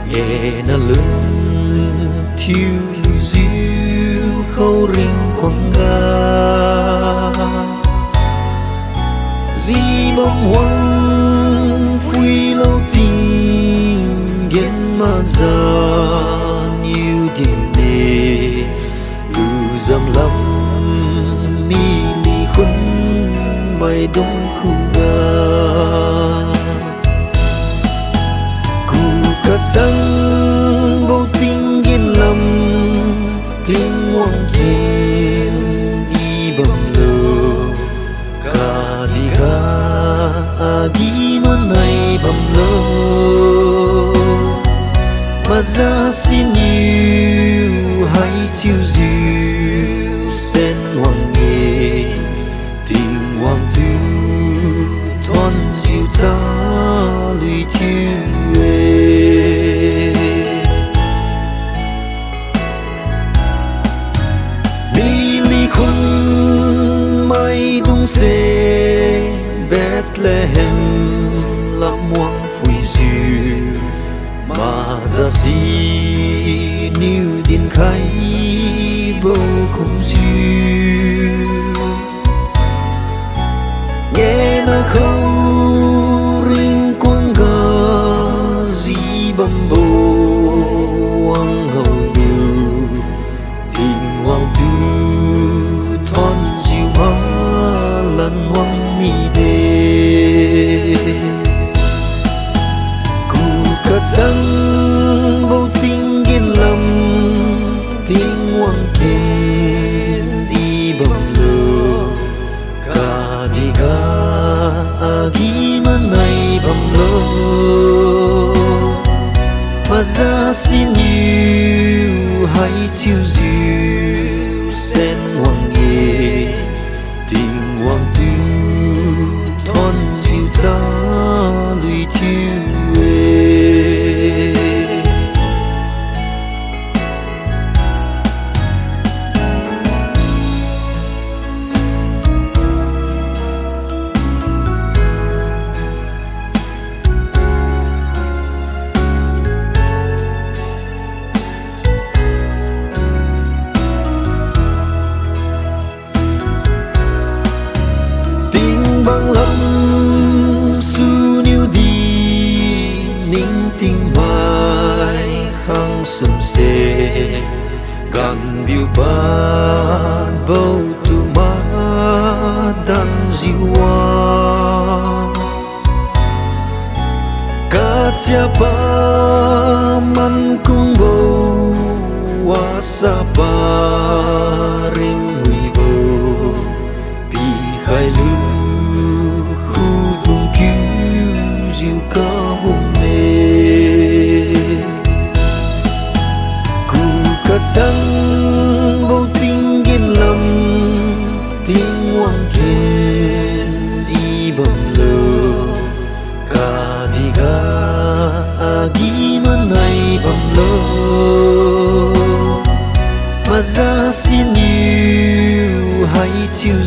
Ngena lớn thiu-e khauring kuang Jibam Wang phui lâu Tinggen Maza nhiều điện nề Luzam lắm Mily khun maidung Kukachang vô Tinggen lắm Tingwang dibam Kadi agimenai bam Maza seniu haichiu senwang-e Tingwang thuan chalui thiu-e Mily khun dungse Bethlehem Wang phui Maza siniu din khai bầu không Ngena khauring kuang Jibam Wang hầu Tingwang thuan luziu Wang Kukachang vô Tinggen lắm Tingwang dibam Kadi agimenai bam Maza seniu haichiu senwang-e Tingwang thuan chalui thiu-e Bằng lắm seniu đi ninh tình mai khang sum se gan biu ban bầu tu ma dan jiwa kacapa man kung bầu wasa paring wibo pi khai lu Kukachang vô Tinggen lắm Tingwang dibam Kadi agimenai bam Maza seniu haichiu